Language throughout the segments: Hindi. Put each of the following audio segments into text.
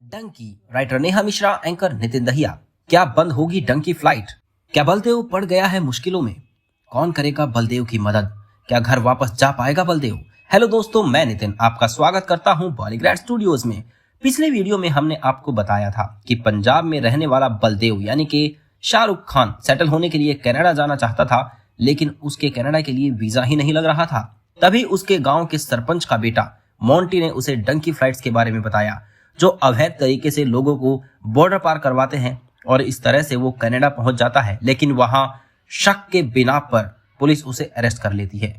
Dunki, writer Neha Mishra, anchor Nitin Dahiya. क्या बंद होगी डंकी फ्लाइट? क्या बलदेव पड़ गया है मुश्किलों में? कौन करेगा बलदेव की मदद? क्या घर वापस जा पाएगा बलदेव? हेलो दोस्तों, मैं नितिन आपका स्वागत करता हूं बॉलीग्रैड स्टूडियोज में। पिछले वीडियो में हमने आपको बताया था कि पंजाब में रहने वाला बलदेव यानी कि शाहरुख खान सेटल होने के लिए कनाडा जाना चाहता था, लेकिन उसके कनाडा के लिए वीजा ही नहीं लग रहा था। तभी उसके गांव के सरपंच का बेटा मोंटी ने उसे डंकी फ्लाइट्स के बारे में बताया, जो अवैध तरीके से लोगों को बॉर्डर पार करवाते हैं और इस तरह से वो कनाडा पहुंच जाता है, लेकिन वहां शक के बिना पर पुलिस उसे अरेस्ट कर लेती है।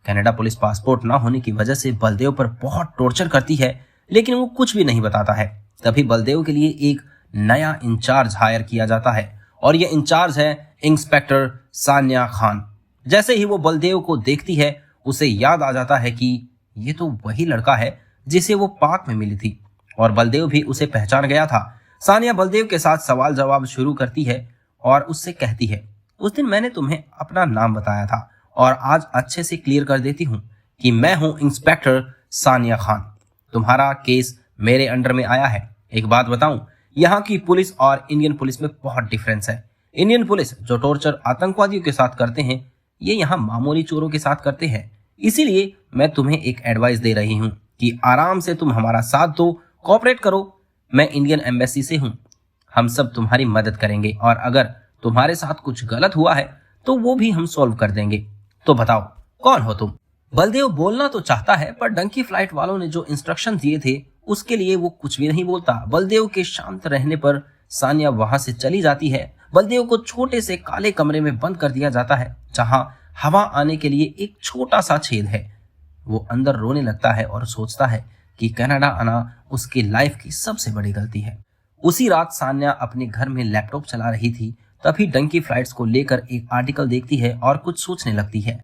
कनाडा पुलिस पासपोर्ट ना होने की वजह से बलदेव पर बहुत टॉर्चर करती है, लेकिन वो कुछ भी नहीं बताता है। तभी बलदेव के लिए एक नया इंचार्ज हायर किया जाता है और ये इंचार्ज है इंस्पेक्टर सान्या खान। जैसे ही वो बलदेव को देखती है, उसे याद आ जाता है कि ये तो वही लड़का है जिसे वो पार्क में मिली थी, और बलदेव भी उसे पहचान गया था। सानिया बलदेव के साथ सवाल जवाब शुरू करती है और उससे कहती है, उस दिन मैंने तुम्हें अपना नाम बताया था और आज अच्छे से क्लियर कर देती हूँ कि मैं हूँ इंस्पेक्टर सानिया खान। तुम्हारा केस मेरे अंडर में आया है। एक बात बताऊं, यहाँ की पुलिस और इंडियन पुलिस में बहुत डिफरेंस है। इंडियन पुलिस जो टॉर्चर आतंकवादियों के साथ करते हैं, ये यहाँ मामूली चोरों के साथ करते हैं। इसीलिए मैं तुम्हें एक एडवाइस दे रही हूँ कि आराम से तुम हमारा साथ दो, कोऑपरेट करो। मैं इंडियन एम्बेसी से हूँ, हम सब तुम्हारी मदद करेंगे और अगर तुम्हारे साथ कुछ गलत हुआ है तो वो भी हम सॉल्व कर देंगे। तो बताओ कौन हो तुम? बलदेव बोलना तो चाहता है, पर डंकी फ्लाइट वालों ने जो इंस्ट्रक्शन दिए थे उसके लिए वो कुछ भी नहीं बोलता। बलदेव के शांत रहने पर सानिया वहां से चली जाती है। बलदेव को छोटे से काले कमरे में बंद कर दिया जाता है, जहां हवा आने के लिए एक छोटा सा छेद है। वो अंदर रोने लगता है और सोचता है कि कनाडा आना उसकी लाइफ की सबसे बड़ी गलती है। उसी रात सान्या अपने घर में लैपटॉप चला रही थी, तभी डंकी फ्लाइट्स को लेकर एक आर्टिकल देखती है और कुछ सोचने लगती है।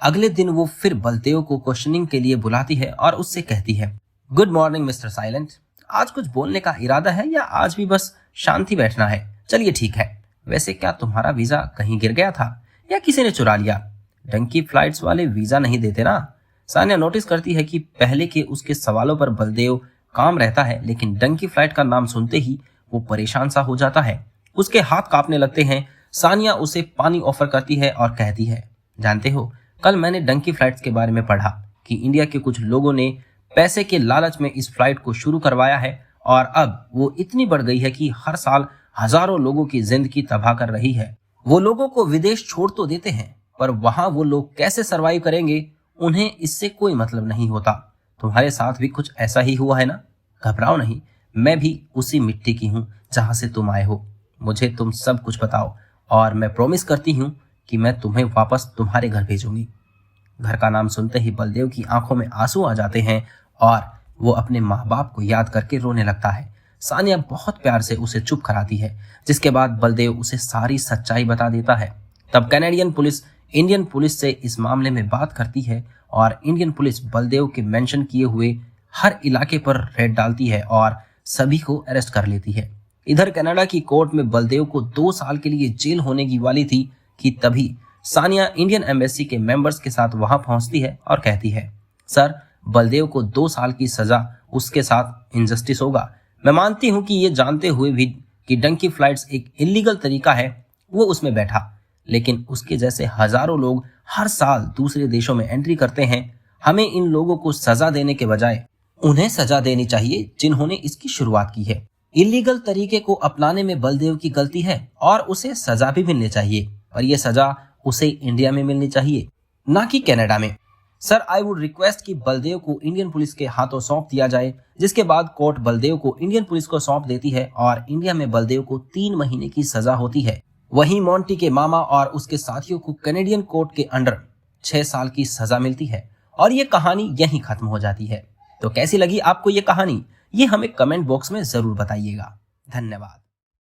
अगले दिन वो फिर बलदेव को क्वेश्चनिंग के लिए बुलाती है और उससे कहती है, गुड मॉर्निंग मिस्टर साइलेंट, आज कुछ बोलने का इरादा है या आज भी बस शांति बैठना है? चलिए ठीक है, वैसे क्या तुम्हारा वीजा कहीं गिर गया था या किसी ने चुरा लिया? डंकी फ्लाइट्स वाले वीजा नहीं देते ना। सान्या नोटिस करती है कि पहले के उसके सवालों पर बलदेव काम रहता है, लेकिन डंकी फ्लाइट का नाम सुनते ही वो परेशान सा हो जाता है। उसके हाथ कांपने लगते हैं। सानिया उसे पानी ऑफर करती है और कहती है, जानते हो, कल मैंने डंकी फ्लाइट्स के बारे में पढ़ा कि इंडिया के कुछ लोगों ने पैसे के लालच में इस फ्लाइट को शुरू करवाया है और अब वो इतनी बढ़ गई है कि हर साल हजारों लोगों की जिंदगी तबाह कर रही है। वो लोगों को विदेश छोड़ तो देते हैं, पर वहां वो लोग कैसे सरवाइव करेंगे उन्हें इससे कोई मतलब नहीं होता। तुम्हारे साथ भी कुछ ऐसा ही हुआ है ना? घबराओ नहीं, मैं भी उसी मिट्टी की हूँ जहां से तुम आए हो। मुझे तुम सब कुछ बताओ और मैं प्रॉमिस करती हूँ कि मैं तुम्हें वापस तुम्हारे घर भेजूंगी। घर का नाम सुनते ही बलदेव की आंखों में आंसू आ जाते हैं और वो अपने माँ बाप को याद करके रोने लगता है। सानिया बहुत प्यार से उसे चुप कराती है, जिसके बाद बलदेव उसे सारी सच्चाई बता देता है। तब कैनेडियन पुलिस इंडियन पुलिस से इस मामले में बात करती है और इंडियन पुलिस बलदेव के मेंशन किए हुए हर इलाके पर रेड डालती है और सभी को अरेस्ट कर लेती है। इधर कनाडा की कोर्ट में बलदेव को 2 साल के लिए जेल होने की वाली थी कि तभी सानिया इंडियन एम्बेसी के मेंबर्स के साथ वहां पहुंचती है और कहती है, सर, बलदेव को 2 साल की सजा उसके साथ इनजस्टिस होगा। मैं मानती हूं कि ये जानते हुए भी कि डंकी फ्लाइट्स एक इलीगल तरीका है, वो उसमें बैठा, लेकिन उसके जैसे हजारों लोग हर साल दूसरे देशों में एंट्री करते हैं। हमें इन लोगों को सजा देने के बजाय उन्हें सजा देनी चाहिए जिन्होंने इसकी शुरुआत की है। इलीगल तरीके को अपनाने में बलदेव की गलती है और उसे सजा भी मिलनी चाहिए, पर यह सजा उसे इंडिया में मिलनी चाहिए, ना कि कनाडा में। सर, आई वुड रिक्वेस्ट कि बलदेव को इंडियन पुलिस के हाथों सौंप दिया जाए, जिसके बाद कोर्ट बलदेव को इंडियन पुलिस को सौंप देती है और इंडिया में बलदेव को 3 महीने की सजा होती है। वहीं मोंटी के मामा और उसके साथियों को कैनेडियन कोर्ट के अंडर 6 साल की सजा मिलती है और ये कहानी यहीं खत्म हो जाती है। तो कैसी लगी आपको ये कहानी? ये हमें कमेंट बॉक्स में जरूर बताइएगा। धन्यवाद।